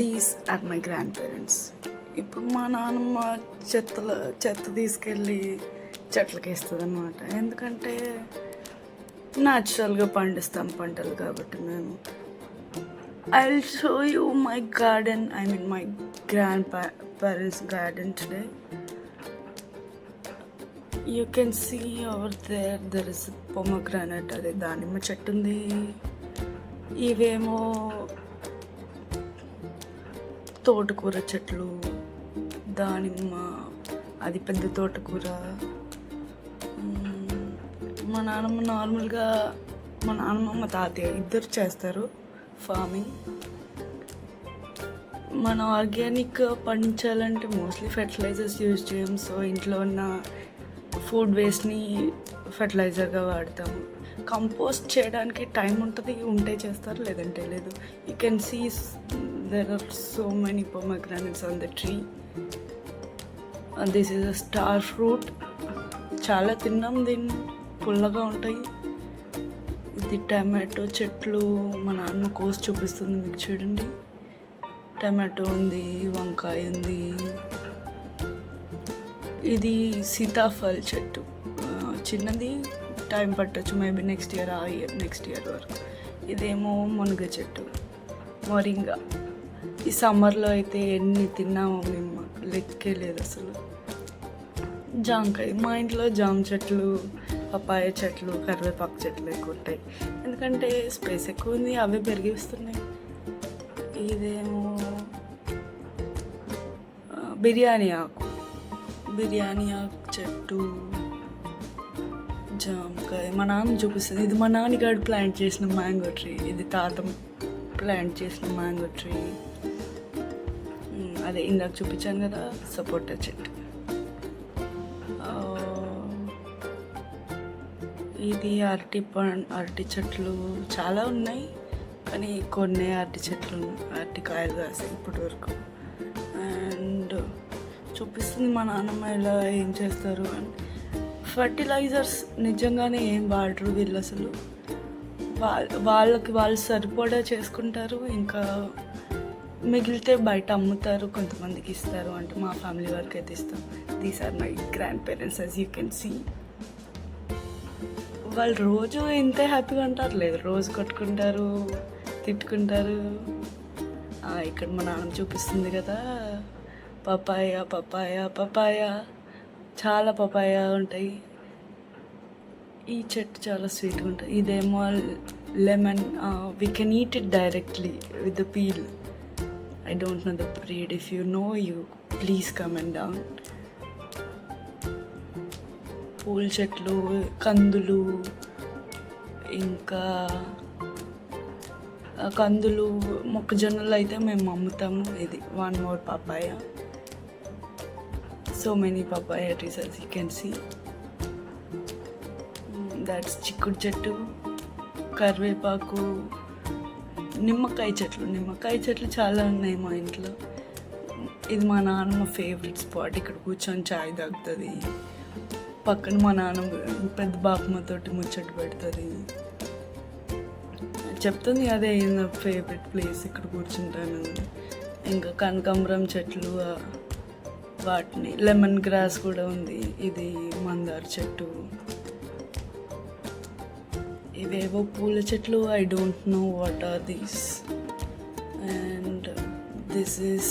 These are my grand parents. ఇప్పుడు మా నాన్నమ్మ చెత్త తీసుకెళ్ళి చెట్లకి వేస్తుంది అనమాట. ఎందుకంటే న్యాచురల్గా పండిస్తాం పంటలు కాబట్టి మేము. I will show you my garden, I mean my grand parents garden today. You can see over there is pomegranate, అదే దానిమ్మ చెట్టు ఉంది. ఇవేమో తోటకూర చెట్లు, దానిమ్మ, అది పెద్ద తోటకూర. మా నాన్నమ్మ నార్మల్గా మా నాన్నమ్మ తాతయ్య ఇద్దరు చేస్తారు ఫార్మింగ్. మనం ఆర్గానిక్ పండించాలంటే మోస్ట్లీ ఫెర్టిలైజర్స్ యూజ్ చేయం. సో ఇంట్లో ఉన్న ఫుడ్ వేస్ట్ని ఫెర్టిలైజర్గా వాడతాము. కంపోస్ట్ చేయడానికి టైం ఉంటుంది, ఉంటే చేస్తారు, లేదంటే లేదు. You can see there are so many pomegranates on the tree. This is a star fruit. చాలా తిన్నాం, దీన్ని పుల్లగా ఉంటాయి. ఇది టమాటో చెట్లు. మా నాన్న కోసి చూపిస్తుంది మీకు, చూడండి. టమాటో ఉంది, వంకాయ ఉంది. ఇది సీతాఫల్ చెట్టు, చిన్నది, టైం పట్టచ్చు, మేబీ నెక్స్ట్ ఇయర్ వరకు. ఇదేమో మునగ చెట్టు, మొరింగా. ఈ సమ్మర్లో అయితే ఎన్ని తిన్నామో మేము, లెక్కే లేదు అసలు. జామకాయ, మా ఇంట్లో జామ చెట్లు, పపాయ చెట్లు, కరివేపాకు చెట్లు ఎక్కువ ఉంటాయి. ఎందుకంటే స్పేస్ ఎక్కువ ఉంది, అవే పెరిగిస్తున్నాయి. ఇదేమో బిర్యానీ ఆకు చెట్టు, జామకాయ. మా నాన్న చూపిస్తుంది. ఇది మా నాన్నగాడు ప్లాంట్ చేసిన మ్యాంగో ట్రీ. ఇది తాత ప్లాంట్ చేసిన మ్యాంగో ట్రీ. అదే ఇందాక చూపించాను కదా, సపోటా చెట్టు. ఇది అరటి చెట్లు చాలా ఉన్నాయి, కానీ కొన్ని అరటి కాయలు కాస్తాయి ఇప్పటి వరకు. అండ్ చూపిస్తుంది మా నాన్నమ్మ ఎలా ఏం చేస్తారు అని. ఫర్టిలైజర్స్ నిజంగానే ఏం వాడరు వీళ్ళు అసలు. వాళ్ళు సరిపడా చేసుకుంటారు, ఇంకా మిగిలితే బయట అమ్ముతారు, కొంతమందికి ఇస్తారు. అంటే మా ఫ్యామిలీ వరకు అయితే ఇస్తాం. These are my grand parents, as you can see. వాళ్ళు రోజు ఇంతే హ్యాపీగా ఉంటారు, లేదు రోజు కొట్టుకుంటారు, తిట్టుకుంటారు. ఇక్కడ మా నాన్న చూపిస్తుంది కదా, పపాయ, చాలా పపాయ ఉంటాయి. ఈ చెట్టు చాలా స్వీట్గా ఉంటుంది. ఇదేమో lemon. We can eat it directly with the peel. I don't know the breed. If you know, you please comment down. పూల చెట్లు, కందులు, ఇంకా కందులు, మొక్కజొన్నలు అయితే మేము అమ్ముతాము. ఇది one more papaya. So many papaya trees, as you can see. That's చిక్కుడు చెట్టు, కరివేపాకు, నిమ్మకాయ చెట్లు చాలా ఉన్నాయి మా ఇంట్లో. ఇది మా నాన్నమ్మ ఫేవరెట్ స్పాట్. ఇక్కడ కూర్చొని చాయ్ తాగుతుంది. పక్కన మా నాన్నమ్మ పెద్ద బాపమ్మతోటి ముచ్చట పెడుతుంది. చెప్తుంది అదే నా ఫేవరెట్ ప్లేస్, ఇక్కడ కూర్చుంటాను. ఇంకా కనకాంబరం చెట్లు, వాటిని లెమన్ గ్రాస్ కూడా ఉంది. ఇది మందార చెట్టు. ఇవేవో పూల చెట్లు. I don't know what are these. And this is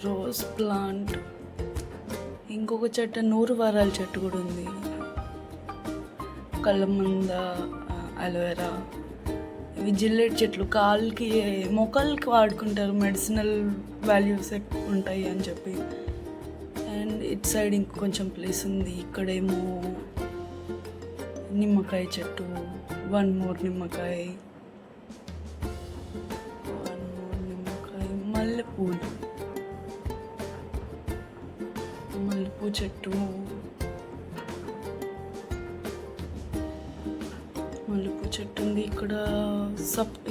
rose plant. ఇంకొక చెట్టు, 100 వారాల చెట్టు కూడా ఉంది. కళ్ళమంద, అలోవెరా. ఇవి జిల్లెట్ చెట్లు, కాళ్ళకి మొక్కలకి వాడుకుంటారు, మెడిసినల్ వాల్యూస్ ఉంటాయి అని చెప్పి. అండ్ ఇట్ సైడ్ ఇంకొంచెం ప్లేస్ ఉంది. ఇక్కడేమో నిమ్మకాయ చెట్టు, one more నిమ్మకాయ, మల్లెపూ చెట్టు, మల్లెపూ చెట్టు ఉంది. ఇక్కడ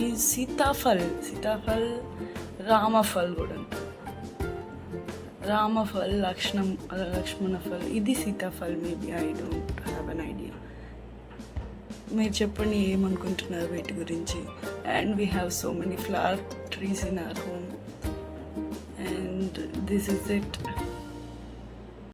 ఈ సీతాఫల్, రామఫల్ కూడా ఉంటుంది. రామఫల్, లక్ష్మణ ఫల్. ఇది Sitaphal. Maybe I don't have an idea. మీరు చెప్పండి ఏమనుకుంటున్నారు వీటి గురించి. and we have so many flower trees in our home, and this is it.